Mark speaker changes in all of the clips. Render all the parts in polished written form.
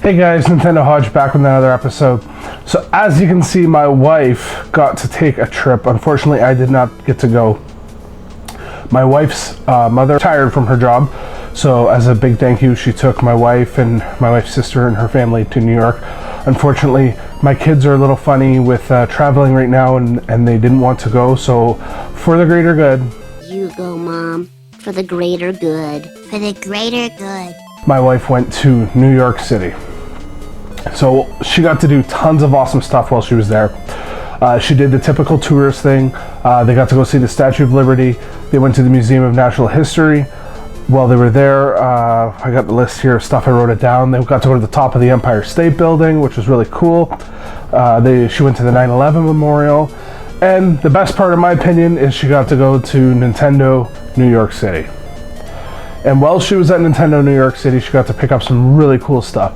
Speaker 1: Hey guys, Nintendo Hodge back with another episode. So as you can see, my wife got to take a trip. Unfortunately, I did not get to go. My wife's mother retired from her job, so as a big thank you, she took my wife and my wife's sister and her family to New York. Unfortunately, my kids are a little funny with traveling right now, and they didn't want to go, so for the greater good.
Speaker 2: You go, Mom. For the greater good. For the greater good.
Speaker 1: My wife went to New York City. So she got to do tons of awesome stuff while she was there. She did the typical tourist thing. They got to go see the Statue of Liberty. They went to the Museum of Natural History. While they were there, I got the list here of stuff, I wrote it down. They got to go to the top of the Empire State Building, which was really cool. She went to the 9/11 Memorial. And the best part, in my opinion, is she got to go to Nintendo New York City. And while she was at Nintendo New York City, she got to pick up some really cool stuff.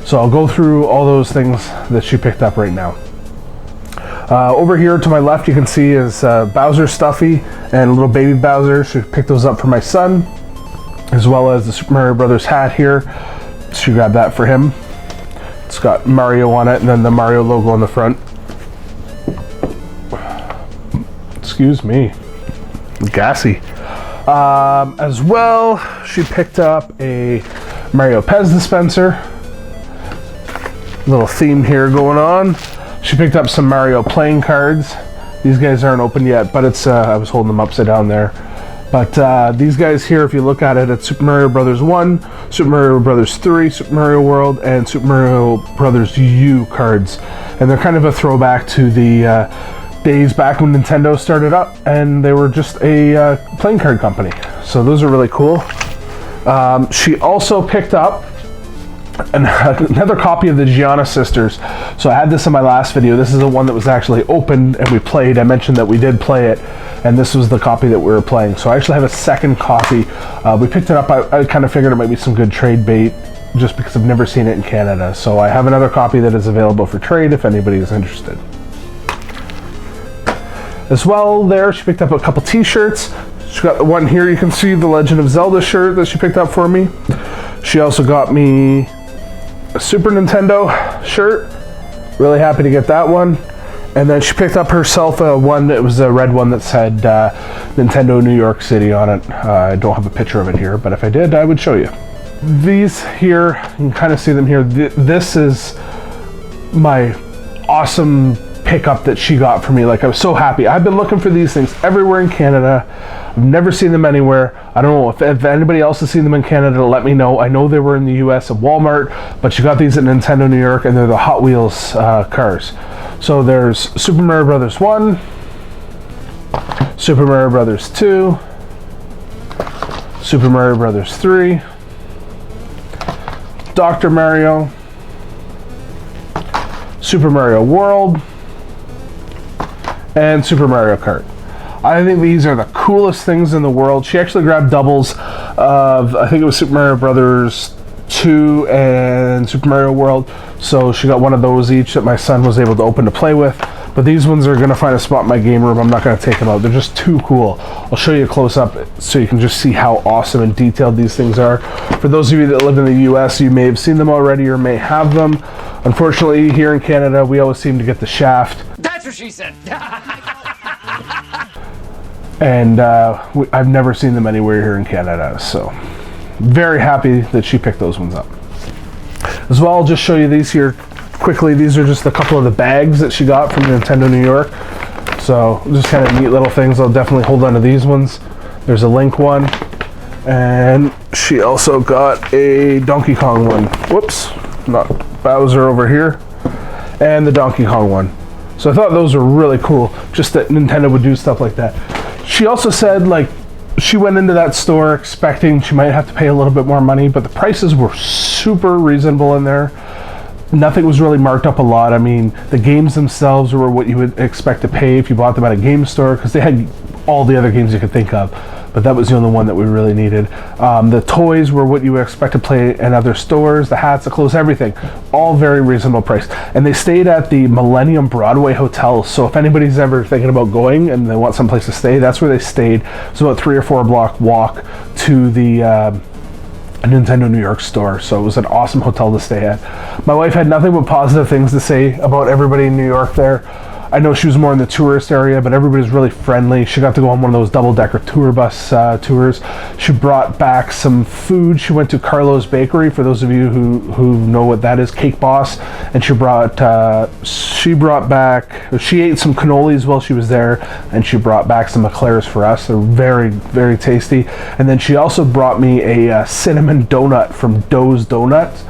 Speaker 1: So I'll go through all those things that she picked up right now. Over here to my left, you can see is Bowser Stuffy and little baby Bowser. She picked those up for my son, as well as the Super Mario Brothers hat here. She grabbed that for him. It's got Mario on it and then the Mario logo on the front. Excuse me, gassy. As well, she picked up a Mario Pez dispenser. Little theme here going on. She picked up some Mario playing cards. These guys aren't open yet, but it's I was holding them upside down there. But these guys here, if you look at it, it's Super Mario Brothers 1, Super Mario Brothers 3, Super Mario World, and Super Mario Brothers U cards. And they're kind of a throwback to the days back when Nintendo started up and they were just a playing card company. So those are really cool. She also picked up another copy of the Gianna Sisters. So I had this in my last video. This is the one that was actually opened and we played. I mentioned that we did play it, and this was the copy that we were playing. So I actually have a second copy. We picked it up. I kind of figured it might be some good trade bait just because I've never seen it in Canada. So I have another copy that is available for trade if anybody is interested. As well, there she picked up a couple t-shirts. She got one here, you can see the Legend of Zelda shirt that she picked up for me. She also got me a Super Nintendo shirt. Really happy to get that one. And then she picked up herself one, it was a red one that said Nintendo New York City on it. I don't have a picture of it here, but if I did, I would show you. These here, you can kind of see them here. This is my awesome pickup that she got for me. Like, I was so happy. I've been looking for these things everywhere in Canada. I've never seen them anywhere. I don't know if anybody else has seen them in Canada, let me know. I know they were in the US at Walmart, but she got these at Nintendo New York, and they're the Hot Wheels cars. So there's Super Mario Brothers 1, Super Mario Brothers 2, Super Mario Brothers 3, Dr. Mario, Super Mario World, and Super Mario Kart. I think these are the coolest things in the world. She actually grabbed doubles of, I think it was Super Mario Brothers 2 and Super Mario World. So she got one of those each that my son was able to open to play with. But these ones are going to find a spot in my game room. I'm not going to take them out. They're just too cool. I'll show you a close-up so you can just see how awesome and detailed these things are. For those of you that live in the US, you may have seen them already or may have them. Unfortunately, here in Canada, we always seem to get the shaft.
Speaker 3: That's what she said.
Speaker 1: And I've never seen them anywhere here in Canada, so very happy that she picked those ones up. As well, I'll just show you these here quickly. These are just a couple of the bags that she got from Nintendo New York. So just kind of neat little things. I'll definitely hold on to these ones. There's a Link one, and she also got a Donkey Kong one. Whoops, not Bowser over here, and the Donkey Kong one. So I thought those were really cool, just that Nintendo would do stuff like that. She also said, like, she went into that store expecting she might have to pay a little bit more money, but the prices were super reasonable in there. Nothing was really marked up a lot. I mean, the games themselves were what you would expect to pay if you bought them at a game store, because they had all the other games you could think of, but that was the only one that we really needed. The toys were what you would expect to play in other stores, the hats, the clothes, everything, all very reasonable price. And they stayed at the Millennium Broadway Hotel, so if anybody's ever thinking about going and they want someplace to stay, that's where they stayed. It's about 3 or 4 block walk to the Nintendo New York store. So it was an awesome hotel to stay at. My wife had nothing but positive things to say about everybody in New York there. I know she was more in the tourist area, but everybody's really friendly. She got to go on one of those double-decker tour bus tours. She brought back some food. She went to Carlo's Bakery, for those of you who know what that is, Cake Boss, and she ate some cannolis while she was there, and she brought back some eclairs for us. They're very, very tasty. And then she also brought me a cinnamon donut from Doe's Donuts.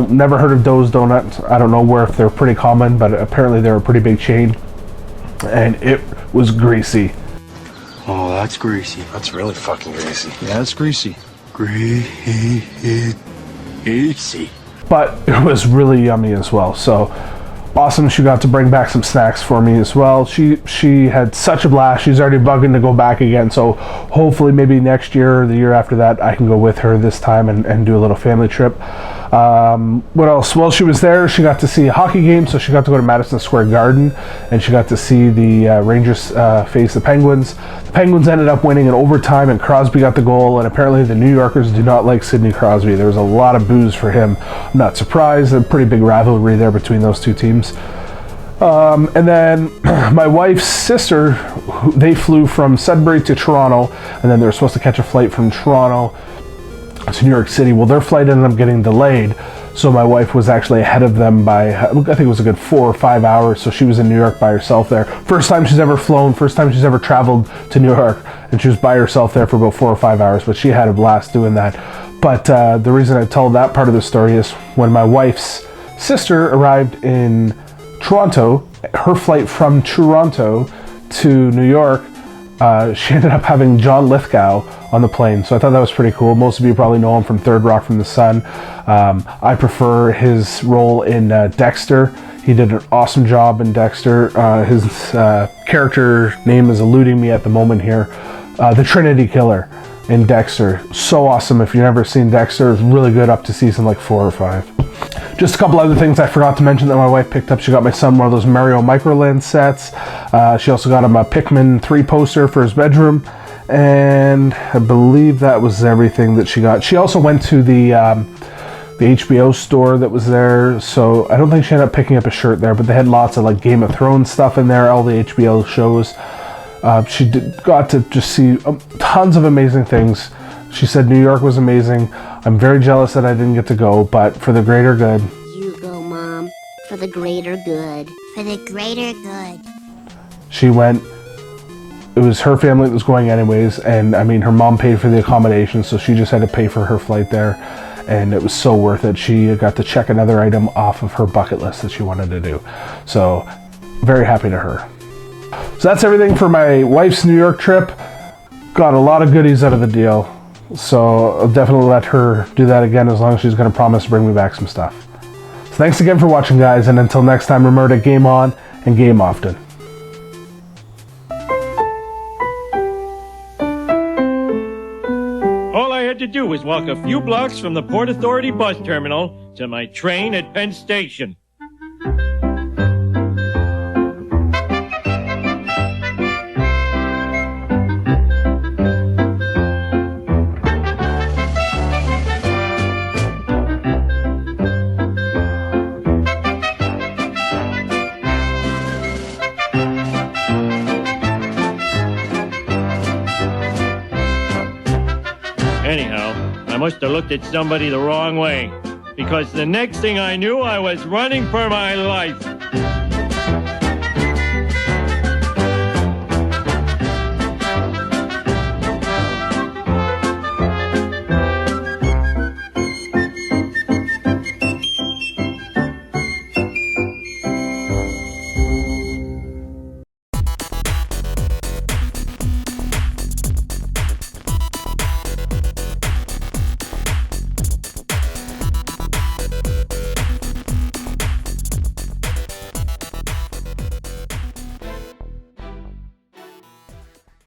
Speaker 1: Never heard of Doe's Donuts. I don't know if they're pretty common, but apparently they're a pretty big chain. And it was greasy.
Speaker 3: Oh, that's greasy.
Speaker 4: That's really fucking greasy.
Speaker 3: Yeah, that's greasy. Greasy.
Speaker 1: But it was really yummy as well. So awesome. She got to bring back some snacks for me as well. She had such a blast. She's already bugging to go back again. So hopefully maybe next year or the year after that, I can go with her this time and do a little family trip. What else? While she was there, she got to see a hockey game. So she got to go to Madison Square Garden, and she got to see the Rangers face the Penguins. The Penguins ended up winning in overtime, and Crosby got the goal. And apparently the New Yorkers do not like Sidney Crosby. There was a lot of boos for him. I'm not surprised. A pretty big rivalry there between those two teams. And then my wife's sister, they flew from Sudbury to Toronto, and then they were supposed to catch a flight from Toronto to New York City. Well, their flight ended up getting delayed, so my wife was actually ahead of them by, I think it was a good 4 or 5 hours, so she was in New York by herself there. First time she's ever flown, first time she's ever traveled to New York, and she was by herself there for about 4 or 5 hours, but she had a blast doing that. But the reason I tell that part of the story is when my wife's sister arrived in Toronto, her flight from Toronto to New York, she ended up having John Lithgow on the plane. So I thought that was pretty cool. Most of you probably know him from Third Rock from the Sun. I prefer his role in Dexter. He did an awesome job in Dexter. His character name is eluding me at the moment here. The Trinity Killer in Dexter. So awesome. If you've never seen Dexter, it's really good up to season like 4 or 5. Just a couple other things I forgot to mention that my wife picked up. She got my son one of those Mario Microland sets. She also got him a Pikmin 3 poster for his bedroom. And I believe that was everything that she got. She also went to the HBO store that was there. So I don't think she ended up picking up a shirt there, but they had lots of like Game of Thrones stuff in there, all the HBO shows. She got to just see tons of amazing things. She said New York was amazing. I'm very jealous that I didn't get to go, but for the greater good.
Speaker 2: You go, Mom. For the greater good. For the greater good.
Speaker 1: She went. It was her family that was going anyways, and I mean, her mom paid for the accommodation, so she just had to pay for her flight there, and it was so worth it. She got to check another item off of her bucket list that she wanted to do. So, very happy to her. So that's everything for my wife's New York trip. Got a lot of goodies out of the deal. So I'll definitely let her do that again as long as she's going to promise to bring me back some stuff. So thanks again for watching, guys, and until next time, remember to game on and game often.
Speaker 5: All I had to do was walk a few blocks from the Port Authority bus terminal to my train at Penn Station. Anyhow, I must have looked at somebody the wrong way, because the next thing I knew, I was running for my life.